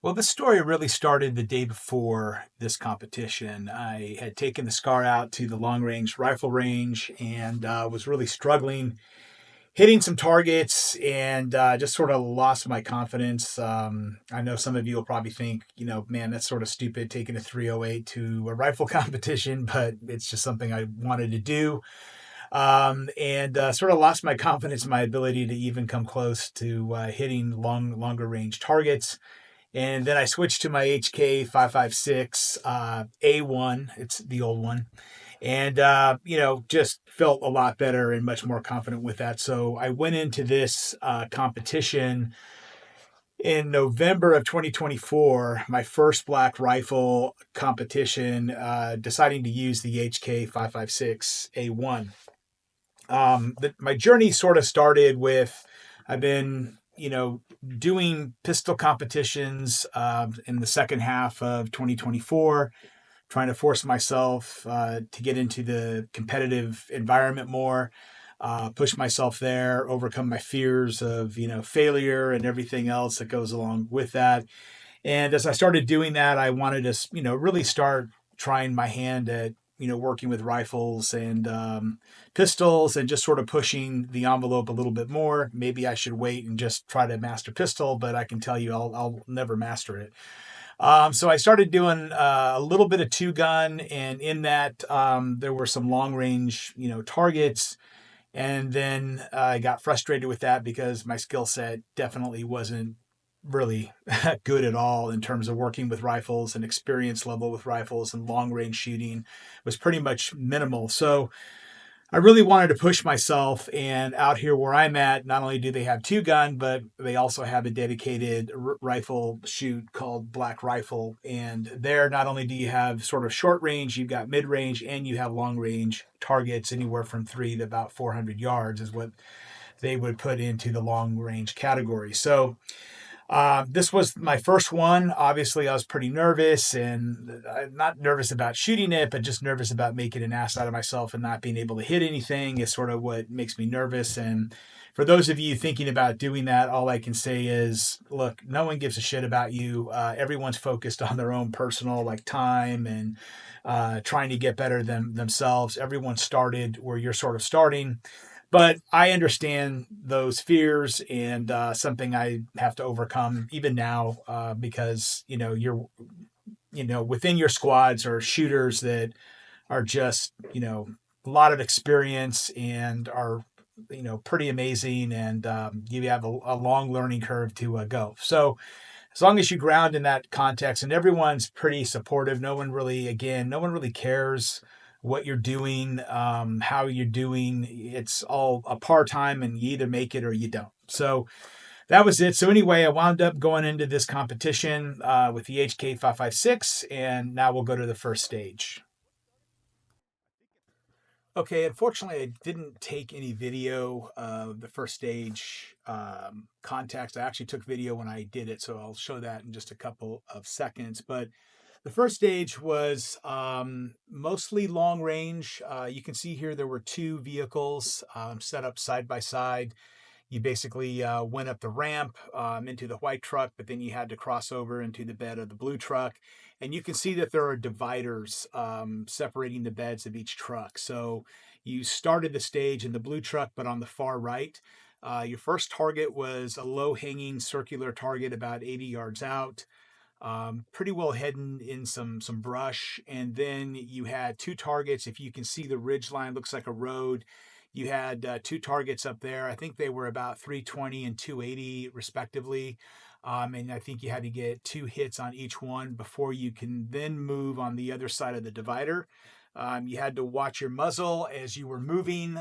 Well, this story really started the day before this competition. I had taken the SCAR out to the long range rifle range and was really struggling hitting some targets and just sort of lost my confidence. I know some of you will probably think, man, that's sort of stupid taking a 308 to a rifle competition, but it's just something I wanted to do. And sort of lost my confidence in my ability to even come close to hitting longer range targets. And then I switched to my HK 556 A1. It's the old one. And, just felt a lot better and much more confident with that. So I went into this competition in November of 2024, my first black rifle competition, deciding to use the HK 556 A1. My journey sort of started with I've been, doing pistol competitions in the second half of 2024, trying to force myself to get into the competitive environment more, push myself there, overcome my fears of, failure and everything else that goes along with that. And as I started doing that, I wanted to, really start trying my hand at, working with rifles and pistols and just sort of pushing the envelope a little bit more. Maybe I should wait and just try to master pistol, but I can tell you I'll never master it. So I started doing a little bit of two gun, and in that there were some long range, targets. And then I got frustrated with that because my skill set definitely wasn't really good at all in terms of working with rifles, and experience level with rifles and long range shooting was pretty much minimal. So I really wanted to push myself, and out here where I'm at, not only do they have two gun, but they also have a dedicated rifle shoot called Black Rifle. And there, not only do you have sort of short range, you've got mid range, and you have long range targets anywhere from 3 to about 400 yards is what they would put into the long range category. So this was my first one. Obviously, I was pretty nervous, and not nervous about shooting it, but just nervous about making an ass out of myself and not being able to hit anything is sort of what makes me nervous. And for those of you thinking about doing that, all I can say is, look, no one gives a shit about you. Everyone's focused on their own personal time and trying to get better than themselves. Everyone started where you're sort of starting. But I understand those fears, and something I have to overcome even now, because you're within your squads are shooters that are just a lot of experience and are pretty amazing, and you have a long learning curve to go. So as long as you ground in that context, and everyone's pretty supportive, no one really cares what you're doing, how you're doing. It's all a part time, and you either make it or you don't. So that was it. So anyway, I wound up going into this competition with the HK 556, and now we'll go to the first stage. Okay, unfortunately, I didn't take any video of the first stage context. I actually took video when I did it, so I'll show that in just a couple of seconds. But the first stage was mostly long range. You can see here there were two vehicles set up side by side. You basically went up the ramp into the white truck, but then you had to cross over into the bed of the blue truck. And you can see that there are dividers separating the beds of each truck. So you started the stage in the blue truck, but on the far right. Your first target was a low hanging circular target about 80 yards out, pretty well hidden in some brush. And then you had two targets. If you can see, the ridge line looks like a road. You had two targets up there. I think they were about 320 and 280 respectively. And I think you had to get two hits on each one before you can then move on the other side of the divider. You had to watch your muzzle as you were moving,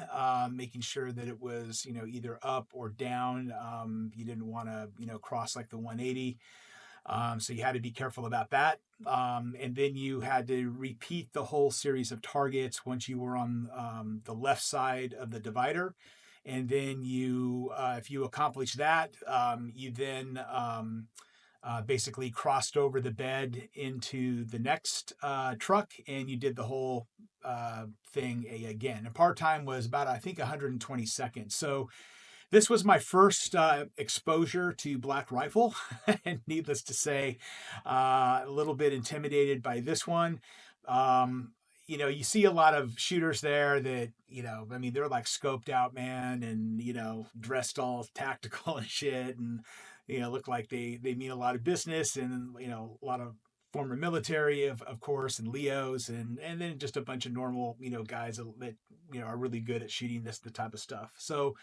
making sure that it was, either up or down. You didn't want to, cross like the 180. So you had to be careful about that. And then you had to repeat the whole series of targets once you were on the left side of the divider. And then if you accomplish that, you then basically crossed over the bed into the next truck, and you did the whole thing again. And part time was about, I think, 120 seconds. So This was my first exposure to Black Rifle, and needless to say, a little bit intimidated by this one. You see a lot of shooters there that, I mean, they're like scoped out, man, and, dressed all tactical and shit, and, look like they mean a lot of business, and, a lot of former military, of course, and Leos, and then just a bunch of normal, guys that, are really good at shooting the type of stuff. So,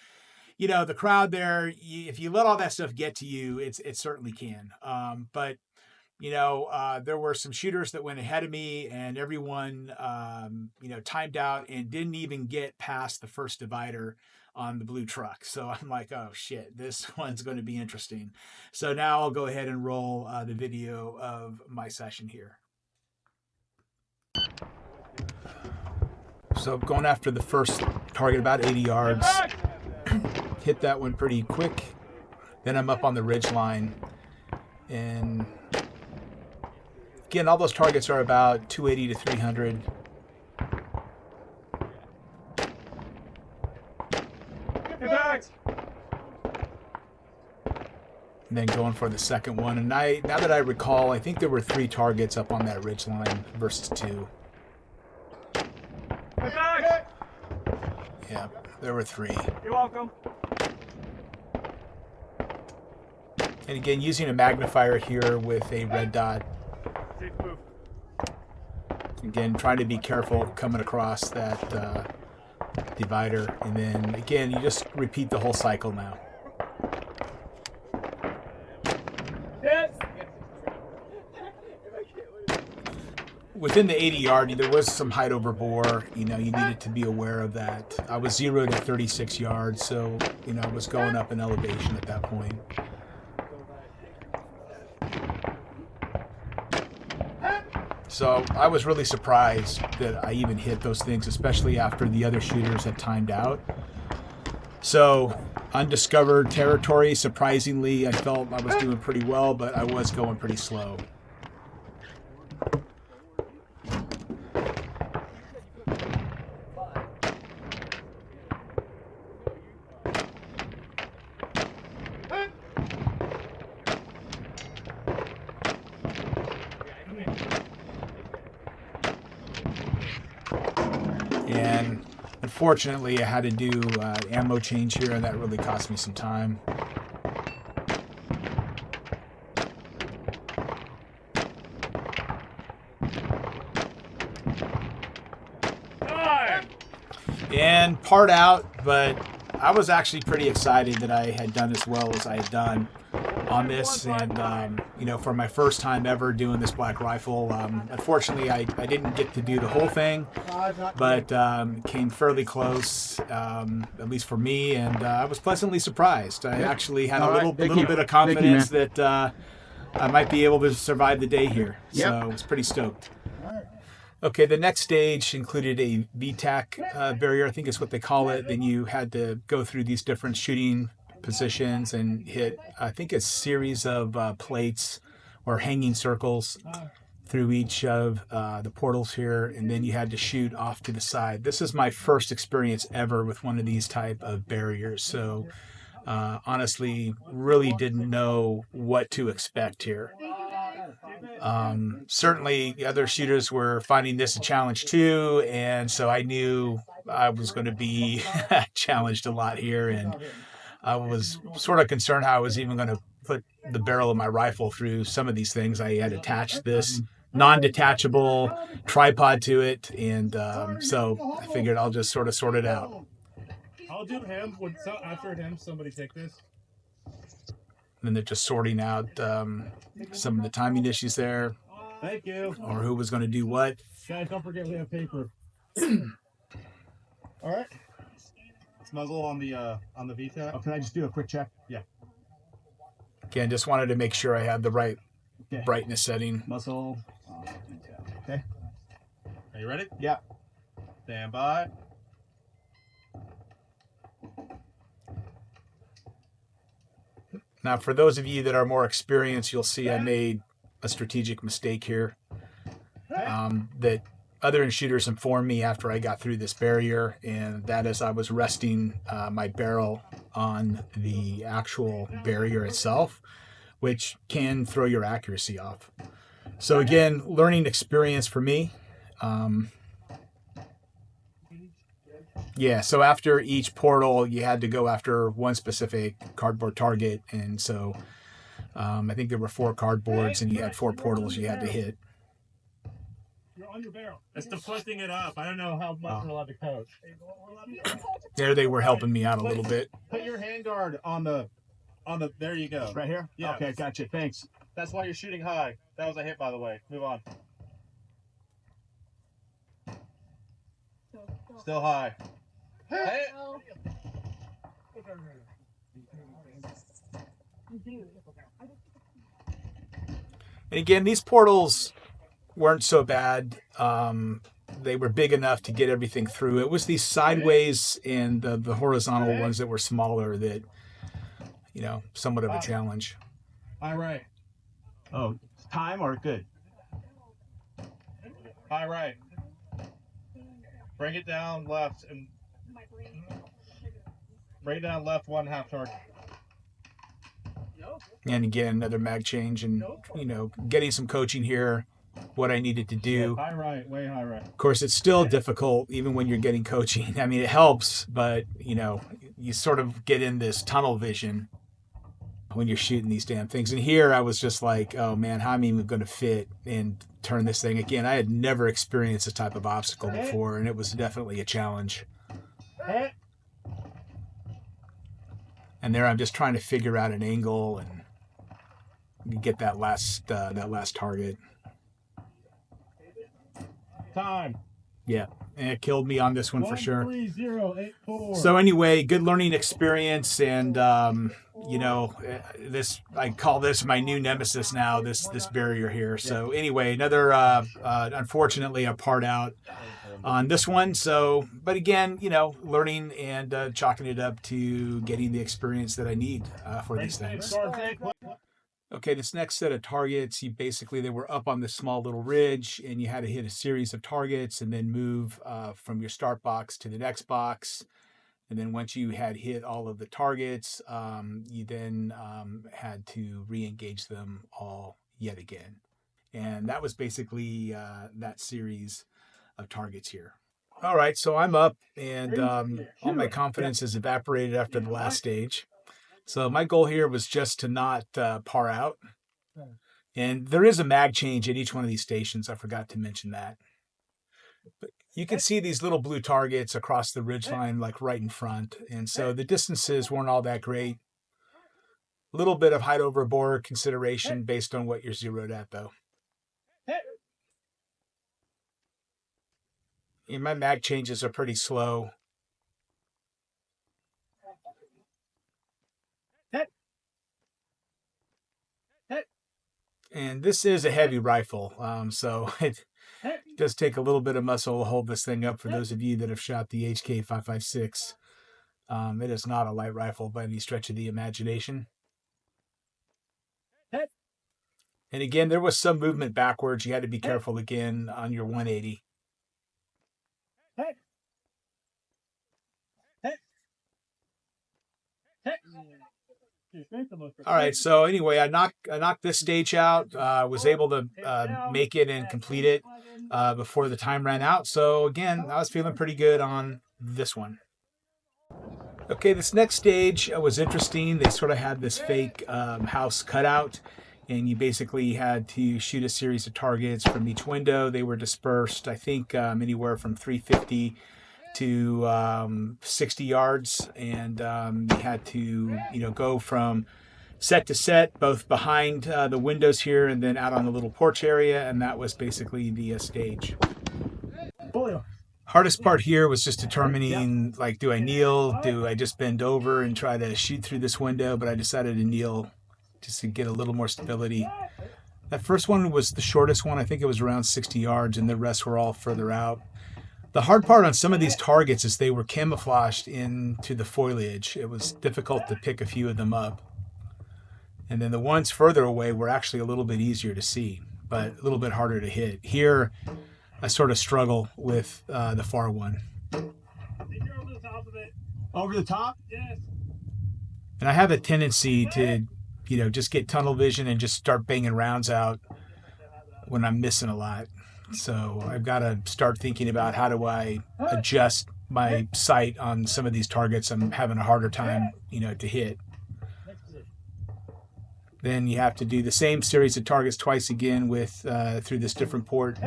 the crowd there, if you let all that stuff get to you, it certainly can. But there were some shooters that went ahead of me, and everyone, timed out and didn't even get past the first divider on the blue truck. So I'm like, oh shit, this one's going to be interesting. So now I'll go ahead and roll the video of my session here. So going after the first target, about 80 yards. Hit that one pretty quick. Then I'm up on the ridge line, and again, all those targets are about 280 to 300. And then going for the second one. And now that I recall, I think there were 3 targets up on that ridge line versus 2. Yeah, there were 3. You're welcome. And again, using a magnifier here with a red dot. Again, trying to be careful coming across that divider. And then again, you just repeat the whole cycle now. Within the 80 yard, there was some height over bore. You needed to be aware of that. I was 0 to 36 yards, so, I was going up in elevation at that point. So I was really surprised that I even hit those things, especially after the other shooters had timed out. So undiscovered territory, surprisingly, I felt I was doing pretty well, but I was going pretty slow. And unfortunately, I had to do ammo change here, and that really cost me some time. And part out, but I was actually pretty excited that I had done as well as I had done on this, and for my first time ever doing this Black Rifle, unfortunately I didn't get to do the whole thing, but came fairly close, at least for me, and I was pleasantly surprised. I actually had a little bit of confidence that I might be able to survive the day here, so I was pretty stoked. Okay, the next stage included a VTAC barrier, I think is what they call it. Then you had to go through these different shooting positions and hit, I think, a series of plates or hanging circles through each of the portals here, and then you had to shoot off to the side. This is my first experience ever with one of these type of barriers, so honestly, really didn't know what to expect here. Certainly the other shooters were finding this a challenge too, and so I knew I was going to be challenged a lot here, and I was sort of concerned how I was even going to put the barrel of my rifle through some of these things. I had attached this non-detachable tripod to it, and so I figured I'll just sort it out. I'll do him. After him, somebody take this. And then they're just sorting out some of the timing issues there. Thank you. Or who was going to do what. Guys, don't forget we have paper. All right. Muzzle on the VTAC. Oh, can I just do a quick check? Yeah. Again, just wanted to make sure I had the right brightness setting. Muzzle. Okay. Are you ready? Yeah. Stand by. Now, for those of you that are more experienced, you'll see I made a strategic mistake here. That other shooters informed me after I got through this barrier, and that is I was resting my barrel on the actual barrier itself, which can throw your accuracy off. So again, learning experience for me. Yeah, so after each portal, you had to go after one specific cardboard target. And so I think there were 4 cardboards and you had 4 portals you had to hit. You're on your barrel. It's the flipping it up. I don't know how much we're allowed to coach. There they were helping me out a little bit. Put your handguard on the. There you go. Right here? Yeah. Okay, gotcha. Thanks. That's why you're shooting high. That was a hit, by the way. Move on. Still high. Hey. And again, these portals weren't so bad. They were big enough to get everything through. It was these sideways and the horizontal ones that were smaller that, you know, somewhat of a challenge. High right. Oh, time or good? High right. Bring it down left and bring it down left 1/2 target. And again, another mag change and, you know, getting some coaching here, what I needed to do. High right, way high right. Of course, it's still difficult even when you're getting coaching. I mean, it helps, but, you know, you sort of get in this tunnel vision when you're shooting these damn things. And here I was just like, oh man, how am I even going to fit and turn this thing? Again, I had never experienced this type of obstacle before, and it was definitely a challenge. And there I'm just trying to figure out an angle and get that last target. Time. Yeah, and it killed me on this one for sure. 13084. So anyway, good learning experience, and you know, I call this my new nemesis now. This barrier here. So anyway, another unfortunately a part out on this one. So, but again, you know, learning and chalking it up to getting the experience that I need for these things. Okay, this next set of targets, they were up on this small little ridge, and you had to hit a series of targets and then move from your start box to the next box. And then once you had hit all of the targets, you then had to re-engage them all yet again. And that was basically that series of targets here. All right, so I'm up, and all my confidence has evaporated after the last stage. So my goal here was just to not par out. And there is a mag change at each one of these stations. I forgot to mention that. But you can see these little blue targets across the ridgeline, like right in front. And so the distances weren't all that great. A little bit of height over bore consideration based on what you're zeroed at, though. And my mag changes are pretty slow. And this is a heavy rifle, so it does take a little bit of muscle to hold this thing up for those of you that have shot the HK556. It is not a light rifle by any stretch of the imagination. And again, there was some movement backwards. You had to be careful again on your 180. All right, so anyway, I knocked this stage out, was able to make it and complete it before the time ran out. So again, I was feeling pretty good on this one. Okay, this next stage was interesting. They sort of had this fake house cutout, and you basically had to shoot a series of targets from each window. They were dispersed, I think, anywhere from 350 to 60 yards, and you had to, you know, go from set to set, both behind the windows here and then out on the little porch area, and that was basically the stage. Hardest part here was just determining, like, do I kneel? Do I just bend over and try to shoot through this window? But I decided to kneel just to get a little more stability. That first one was the shortest one. I think it was around 60 yards, and the rest were all further out. The hard part on some of these targets is they were camouflaged into the foliage. It was difficult to pick a few of them up. And then the ones further away were actually a little bit easier to see, but a little bit harder to hit. Here, I sort of struggle with the far one. Over the top of it. Over the top? Yes. And I have a tendency to, just get tunnel vision and just start banging rounds out when I'm missing a lot. So I've got to start thinking about how do I adjust my sight on some of these targets I'm having a harder time, to hit. Then you have to do the same series of targets twice again with through this different port.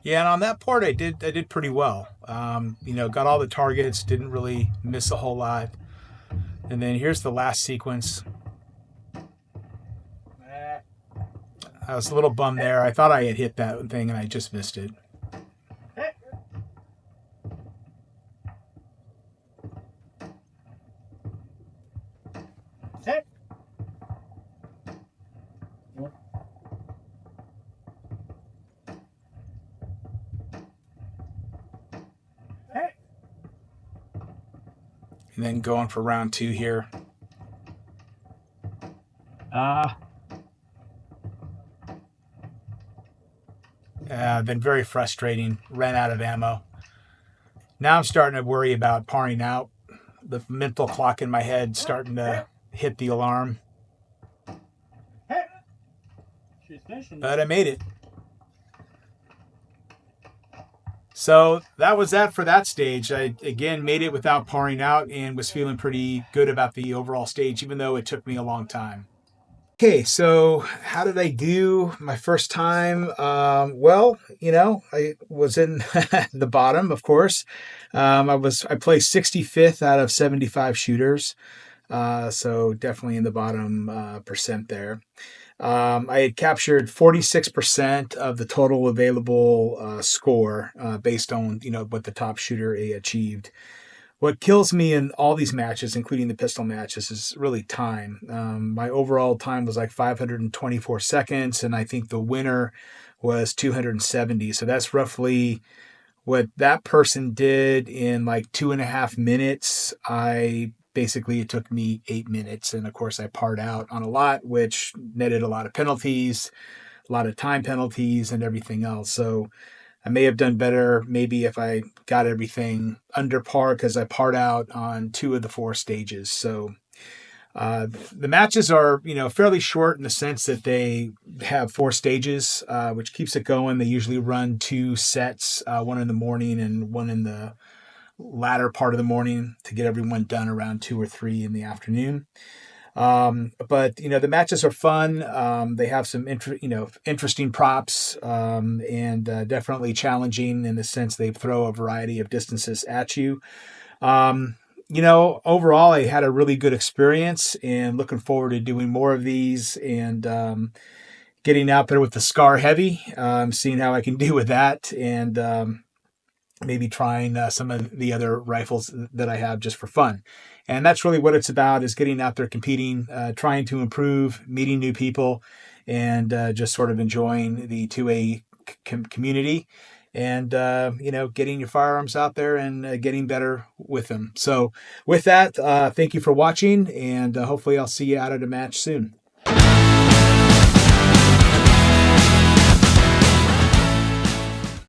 Yeah, and on that part I did pretty well. Got all the targets, didn't really miss a whole lot. And then here's the last sequence. I was a little bummed there. I thought I had hit that thing and I just missed it. And then going for round 2 here. Been very frustrating. Ran out of ammo. Now I'm starting to worry about parring out. The mental clock in my head starting to hit the alarm. But I made it. So that was that for that stage. I, again, made it without parring out and was feeling pretty good about the overall stage, even though it took me a long time. Okay, so how did I do my first time? I was in the bottom, of course. I placed 65th out of 75 shooters. So definitely in the bottom percent there. I had captured 46% of the total available score based on what the top shooter achieved. What kills me in all these matches, including the pistol matches, is really time. My overall time was like 524 seconds, and I think the winner was 270. So that's roughly what that person did in like 2.5 minutes. It took me 8 minutes. And of course, I parred out on a lot, which netted a lot of penalties, a lot of time penalties, and everything else. So I may have done better maybe if I got everything under par because I parred out on 2 of the 4 stages. So the matches are, fairly short in the sense that they have 4 stages, which keeps it going. They usually run 2 sets, one in the morning and one in the latter part of the morning to get everyone done around 2 or 3 in the afternoon. But the matches are fun. They have some interesting props, and definitely challenging in the sense they throw a variety of distances at you. Overall I had a really good experience and looking forward to doing more of these and getting out there with the Scar Heavy, seeing how I can do with that, and maybe trying some of the other rifles that I have just for fun. And that's really what it's about, is getting out there, competing, trying to improve, meeting new people, and just sort of enjoying the 2A community and, getting your firearms out there and getting better with them. So with that, thank you for watching, and hopefully I'll see you out at a match soon.